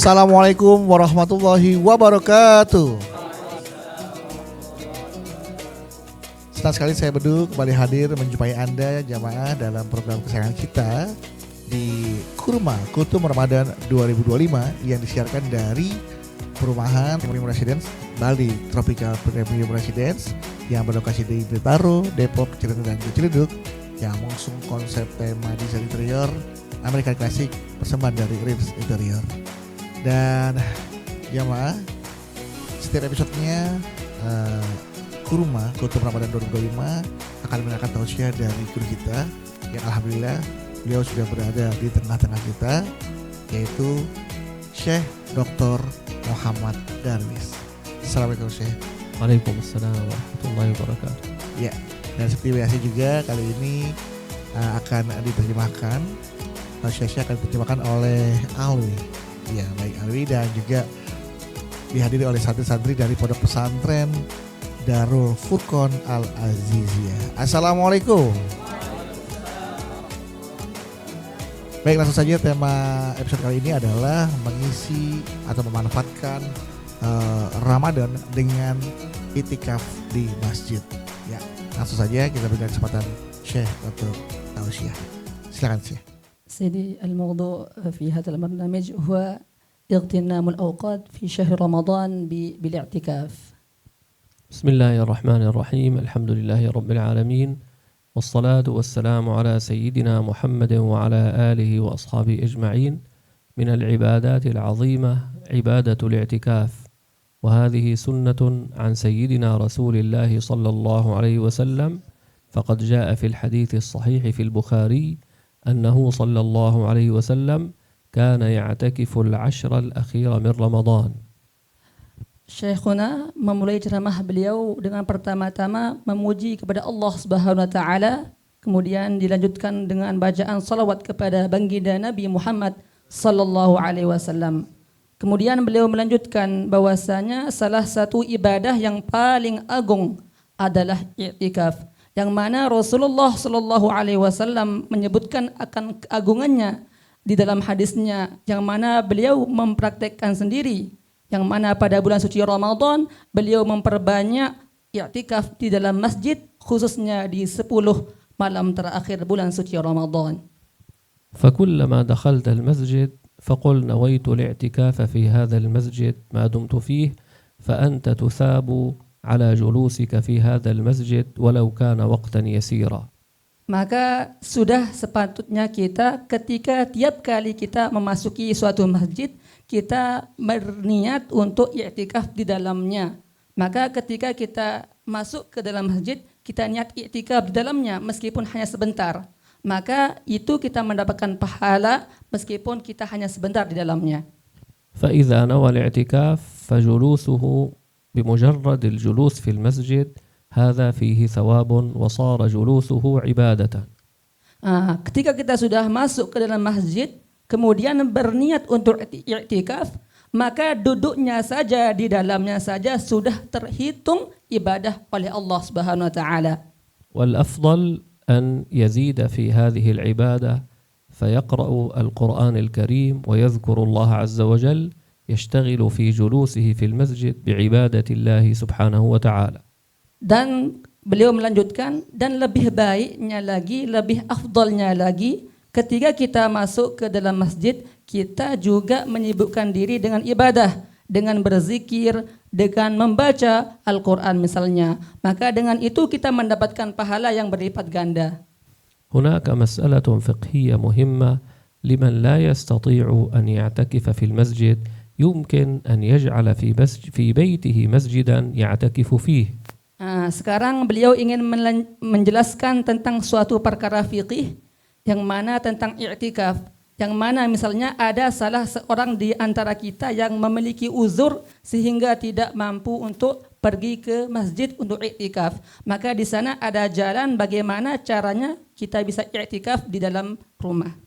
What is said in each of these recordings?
Assalamualaikum warahmatullahi wabarakatuh. Senang sekali saya Bedu kembali hadir menjumpai Anda jamaah dalam program kesayangan kita di Kurma Kultum Ramadan 2025 yang disiarkan dari perumahan Premium Residence Bali Tropical Premium Residence yang berlokasi di Bintaro, Depok, Ciledug dan Ciledug, yang mengusung konsep tema desain interior American Classic persembahan dari Rims Interior. Dan jamaah, setiap episodenya Kurma Kultum Ramadan 2025 akan mendengarkan tausiah dari guru kita yang alhamdulillah beliau sudah berada di tengah-tengah kita, yaitu Syekh Dr. Muhammad Darwis. Assalamualaikum Syekh. Waalaikumsalam warahmatullahi wabarakatuh. Ya, dan seperti biasa juga kali ini akan diterjemahkan, Syekh akan diterjemahkan oleh Alwi. Ya, baik Alwi, dan juga dihadiri oleh santri-santri dari Pondok Pesantren Darul Furqon Al Aziziyah. Assalamualaikum. Baik, langsung saja tema episode kali ini adalah mengisi atau memanfaatkan Ramadan dengan itikaf di masjid. Ya, langsung saja kita berikan kesempatan Syekh untuk tausiah. Silakan Syekh. سيدي الموضوع في هذا البرنامج هو اغتنام الأوقات في شهر رمضان بالاعتكاف. بسم الله الرحمن الرحيم. الحمد لله رب العالمين، والصلاة والسلام على سيدنا محمد وعلى آله وأصحابه أجمعين. من العبادات العظيمة عبادة الاعتكاف، وهذه سنة عن سيدنا رسول الله صلى الله عليه وسلم، فقد جاء في الحديث الصحيح في البخاري أنه صلى الله عليه وسلم كان يعتكف العشر الأخير من رمضان. Syekhuna memulai ceramah beliau dengan pertama-tama memuji kepada Allah Subhanahu wa taala, kemudian dilanjutkan dengan bacaan salawat kepada baginda Nabi Muhammad sallallahu alaihi wasallam. Kemudian beliau melanjutkan bahwasanya salah satu ibadah yang paling agung adalah i'tikaf, yang mana Rasulullah sallallahu alaihi wasallam menyebutkan akan keagungannya di dalam hadisnya, yang mana beliau mempraktekkan sendiri, yang mana pada bulan suci Ramadan beliau memperbanyak i'tikaf di dalam masjid, khususnya di 10 malam terakhir bulan suci Ramadan. فكلما دخلت المسجد فقل نويت الاعتكاف في هذا المسجد ما دمت فيه، فأنت تثاب على جلوسك في هذا المسجد ولو كان وقتا يسيرا. Maka sudah sepatutnya kita ketika tiap kali kita memasuki suatu masjid, kita berniat untuk i'tikaf di dalamnya. Maka ketika kita masuk ke dalam masjid, kita niat i'tikaf di dalamnya meskipun hanya sebentar. Maka itu kita mendapatkan pahala meskipun kita hanya sebentar di dalamnya. فإذا نوى الاعتكاف فجلوسه بمجرد الجلوس في المسجد هذا فيه ثواب وصار جلوسه عبادة. Ketika kita sudah masuk ke dalam masjid, kemudian berniat untuk i'tikaf, maka duduknya saja di dalamnya saja sudah terhitung ibadah oleh Allah Subhanahu wa taala. والأفضل أن يزيد في هذه العبادة فيقرأ القرآن الكريم ويذكر الله عز وجل، يشتغل في جلوسه في المسجد بعبادة الله سبحانه وتعالى. Dan beliau melanjutkan, dan lebih baiknya lagi, lebih afdalnya lagi, ketika kita masuk ke dalam masjid, kita juga menyibukkan diri dengan ibadah, dengan berzikir, dengan membaca Al-Quran misalnya. Maka dengan itu kita mendapatkan pahala yang berlipat ganda. هناك مسألة فقهية مهمة لمن لا يستطيع أن يعتكف في المسجد، يمكن أن يجعل في بيته مسجدا يعتكف فيه. Sekarang beliau ingin menjelaskan tentang suatu perkara fiqih yang mana tentang i'tikaf, yang mana misalnya ada salah seorang di antara kita yang memiliki uzur sehingga tidak mampu untuk pergi ke masjid untuk i'tikaf. Maka di sana ada jalan bagaimana caranya kita bisa i'tikaf di dalam rumah.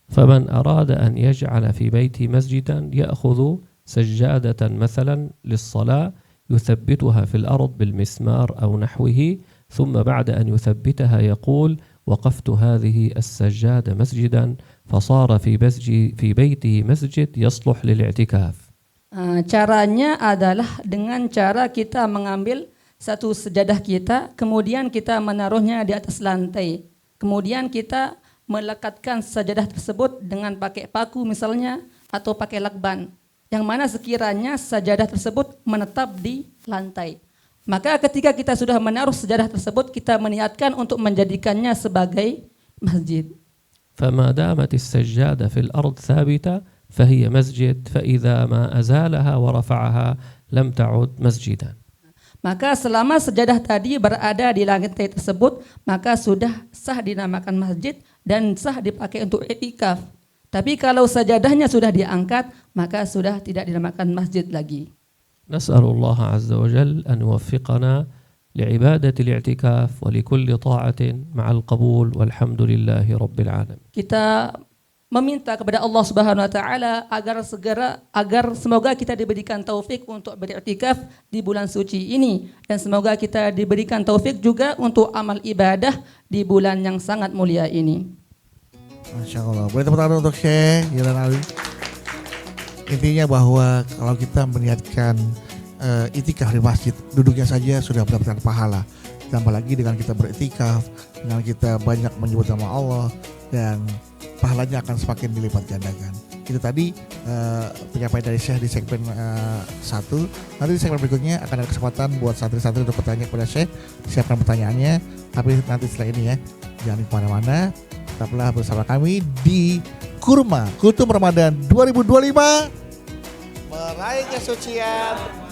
فمن أراد أن يجعل في بيته مسجدا يأخذ سجادة مثلا للصلاة يثبتها في الأرض بالمسمار أو نحوه، ثم بعد أن يثبتها يقول وقفت هذه السجادة مسجدا فصار في بيته مسجد يصلح للاعتكاف. Caranya adalah dengan cara kita mengambil satu sejadah kita, kemudian kita menaruhnya di atas lantai. Kemudian kita melekatkan sejadah tersebut dengan pakai paku misalnya atau pakai lakban. Yang mana sekiranya sejadah tersebut menetap di lantai. Maka ketika kita sudah menaruh sejadah tersebut, kita meniatkan untuk menjadikannya sebagai masjid. فما دامت السجادة في الأرض ثابتة فهي مسجد فإذا ما أزالها ورفعها لم تعد مسجدا. Maka selama sejadah tadi berada di lantai tersebut, maka sudah sah dinamakan masjid dan sah dipakai untuk i'tikaf. Tapi kalau sajadahnya sudah diangkat, maka sudah tidak dinamakan masjid lagi. نسأل الله عز وجل أن يوفقنا لعبادة الاعتكاف ولكل طاعة مع القبول والحمد لله رب العالمين. Kita meminta kepada Allah Subhanahu wa taala agar semoga kita diberikan taufik untuk beriktikaf di bulan suci ini, dan semoga kita diberikan taufik juga untuk amal ibadah di bulan yang sangat mulia ini. Masya Allah. Boleh tepuk tangan untuk Syekh Jilan Ali. Intinya bahwa kalau kita meniatkan itikaf di masjid, duduknya saja sudah mendapatkan pahala. Tambah lagi dengan kita beriktikaf, dengan kita banyak menyebut nama Allah, dan pahalanya akan semakin dilipat gandakan. Itu tadi penyampaian dari Syekh di segmen 1. Nanti di segmen berikutnya akan ada kesempatan buat santri-santri untuk bertanya kepada Syekh. Siapkan pertanyaannya, tapi nanti setelah ini ya. Jangan kemana-mana, tetaplah bersama kami di Kurma Kutum Ramadan 2025, meraih kesucian.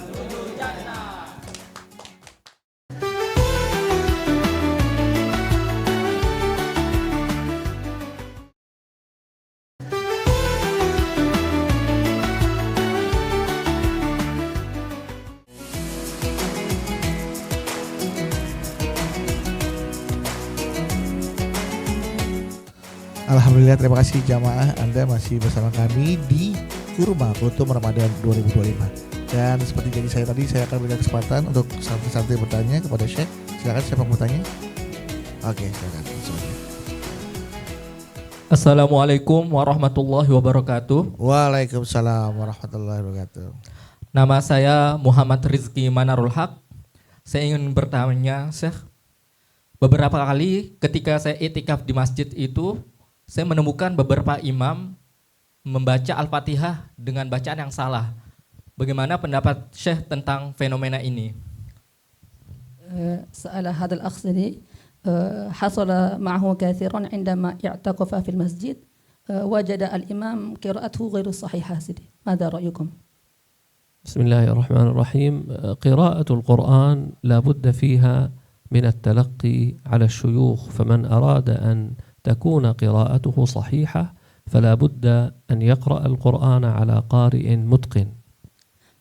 Alhamdulillah, terima kasih jamaah, Anda masih bersama kami di Kurma Kutum Ramadan 2025. Dan seperti janji saya tadi, saya akan berikan kesempatan untuk santri-santri bertanya kepada Syekh. Silakan, siapa yang bertanya? Oke, silakan. Assalamualaikum warahmatullahi wabarakatuh. Waalaikumsalam warahmatullahi wabarakatuh. Nama saya Muhammad Rizki Manarul Haq. Saya ingin bertanya, Syekh. Beberapa kali ketika saya i'tikaf di masjid itu, saya menemukan beberapa imam membaca Al-Fatihah dengan bacaan yang salah. Bagaimana pendapat Syekh tentang fenomena ini? سأل هذا الأخ حصل معه كثيرا عندما اعتكف في المسجد وجد الإمام قراءته غير صحيحة. ماذا رأيكم؟ بسم الله الرحمن الرحيم. قراءة القرآن لا بد فيها من التلقي على الشيوخ، فمن أراد أن تكون قراءته صحيحة فلا بد أن يقرأ القرآن على قارئ متقن.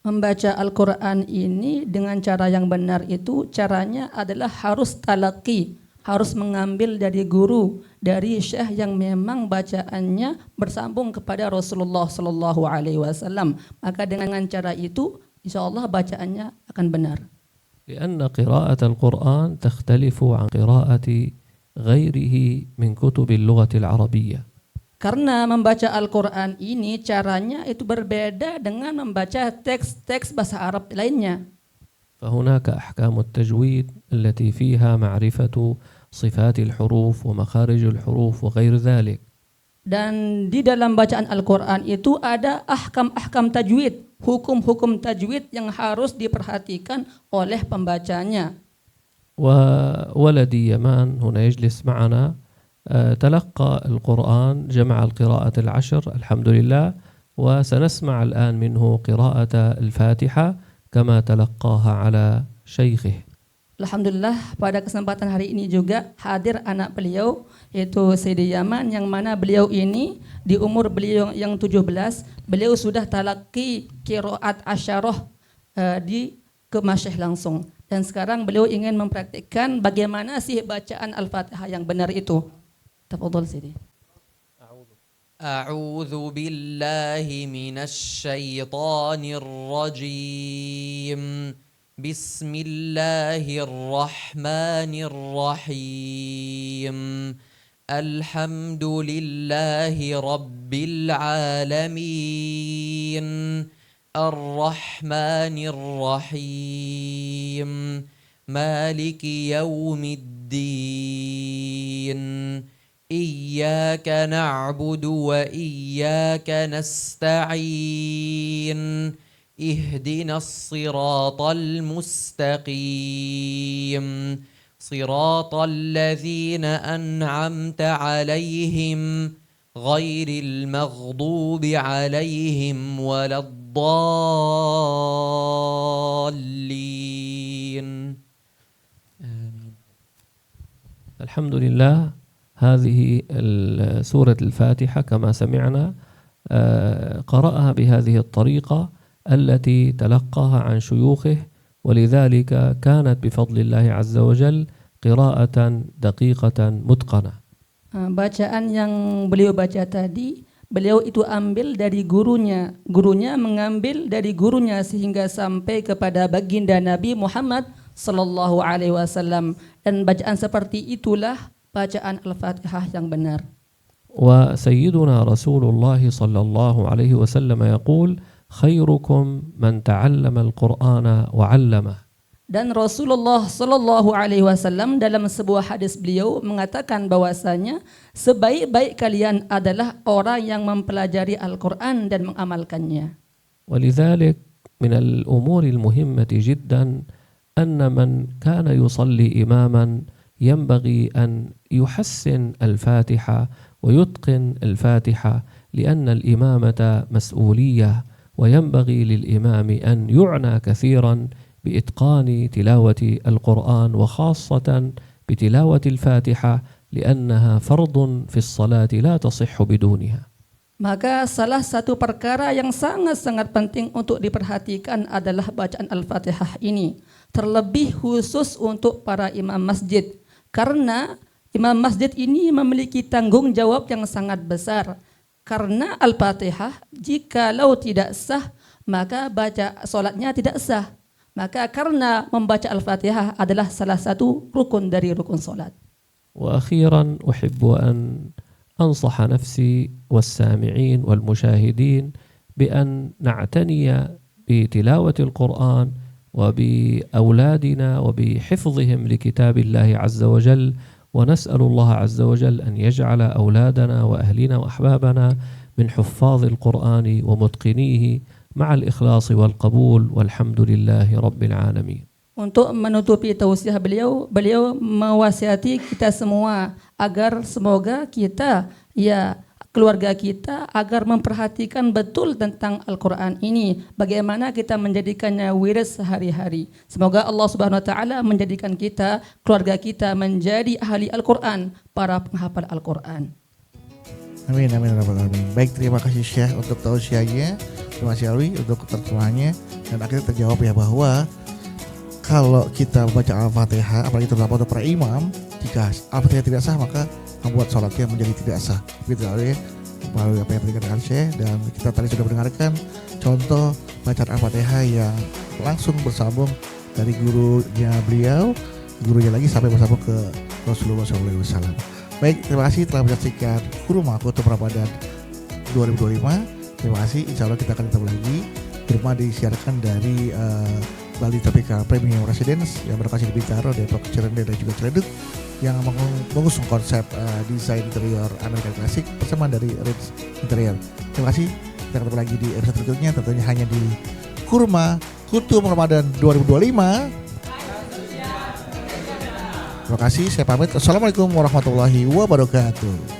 Membaca Al-Quran ini dengan cara yang benar itu caranya adalah harus talaqi, harus mengambil dari guru, dari syekh yang memang bacaannya bersambung kepada Rasulullah Sallallahu Alaihi Wasallam. Maka dengan cara itu, insya Allah bacaannya akan benar. لأن قراءة القرآن تختلف عن قراءة غيره من كتب اللغة العربية. Karena membaca Al-Quran ini caranya itu berbeda dengan membaca teks-teks bahasa Arab lainnya. فهناك أحكام التجويد التي فيها معرفة صفات الحروف ومخارج الحروف وغير ذلك. Dan di dalam bacaan Al-Quran itu ada ahkam-ahkam tajwid, hukum-hukum tajwid yang harus diperhatikan oleh pembacanya. وولدي يمان هنا يجلس معنا تلقى القرآن، جمع القراءة العشر الحمد لله، وسنسمع الآن منه قراءة الفاتحة كما تلقاها على شيخه. Alhamdulillah, pada kesempatan hari ini juga hadir anak beliau yaitu Sayyidi Yaman, yang mana beliau ini di umur beliau yang 17 beliau sudah talaqi qiraat asyarah ke masyayikh langsung, dan sekarang beliau ingin mempraktikkan bagaimana sih bacaan Al-Fatihah yang benar itu. Tafadhal Sayyidi. أعوذ بالله من الشيطان الرجيم بسم الله الرحمن الرحيم الحمد لله رب العالمين الرحمن الرحيم مالك يوم الدين إياك نعبد وإياك نستعين اهدنا الصراط المستقيم صراط الذين أنعمت عليهم غير المغضوب عليهم ولا الضالين آمين. الحمد لله. هذه سورة الفاتحة كما سمعنا قرأها بهذه الطريقة التي تلقاها عن شيوخه، ولذلك كانت بفضل الله عز وجل قراءة دقيقة متقنة. Bacaan yang beliau baca tadi, beliau itu ambil dari gurunya, gurunya mengambil dari gurunya sehingga sampai kepada baginda Nabi Muhammad sallallahu alaihi wasallam, dan bacaan seperti itulah bacaan Al-Fatihah yang benar. وسيدنا رسول الله صلى الله عليه وسلم يقول خيركم من تعلم القرآن وعلمه. Dan Rasulullah sallallahu alaihi wasallam dalam sebuah hadis beliau mengatakan bahwasanya sebaik-baik kalian adalah orang yang mempelajari Al-Qur'an dan mengamalkannya. ولذلك من الأمور المهمة جدا أن من كان يصلي إماما ينبغي أن يحسن الفاتحة ويتقن الفاتحة، لأن الإمامة مسؤولية، وينبغي للإمام أن يعنى كثيرا بإتقان تلاوة القرآن وخاصة بتلاوة الفاتحة لأنها فرض في الصلاة لا تصح بدونها. Maka salah satu perkara yang sangat-sangat penting untuk diperhatikan adalah bacaan Al-Fatihah ini, terlebih khusus untuk para imam masjid, karena imam masjid ini memiliki tanggung jawab yang sangat besar. Karena Al-Fatihah jikalau tidak sah, maka baca solatnya tidak sah. Maka karena membaca Al-Fatihah adalah salah satu rukun dari rukun solat. وأخيرا أحب أن أنصح نفسي والسامعين والمشاهدين بأن نعتني بتلاوة القرآن وبأولادنا وبحفظهم لكتاب الله عز وجل، ونسأل الله عز وجل أن يجعل أولادنا وأهلنا وأحبابنا من حفاظ القرآن ومتقنيه مع الإخلاص والقبول والحمد لله رب العالمين. Untuk menutupi tausiah beliau, beliau mewasiati kita semua agar semoga kita, ya keluarga kita, agar memperhatikan betul tentang Al-Quran ini, bagaimana kita menjadikannya wirid sehari-hari. Semoga Allah Subhanahu Wa Taala menjadikan kita, keluarga kita menjadi ahli Al-Quran, para penghafal Al-Quran. Amin, amin, rabbal alamin. Baik, terima kasih Syekh untuk tausiahnya, terima kasih Alwi untuk terjemahannya, dan akhirnya terjawab ya bahwa kalau kita membaca Al-Fatihah, apalagi terutama untuk para imam, jika Al-Fatihah tidak sah maka membuat sholatnya menjadi tidak sah. Begitu ya, melalui apa yang tadi katakan Syekh, dan kita tadi sudah mendengarkan contoh bacaan Al-Fatihah yang langsung bersambung dari gurunya beliau, gurunya lagi sampai bersambung ke Rasulullah SAW. Baik, terima kasih telah menyaksikan Kurma Kutub Ramadan 2025. Terima kasih, insya Allah kita akan ketemu lagi. Kurma disiarkan dari Bali Tropika Premium Residence yang berlokasi di Bintaro, Depok, Cirende, dan juga Ciledug, yang mengusung konsep desain interior American Classic bersama dari Ritz Interior. Terima kasih, kita ketemu lagi di episode berikutnya, tentunya hanya di Kurma Kutub Ramadan 2025. Terima kasih, saya pamit. Assalamualaikum warahmatullahi wabarakatuh.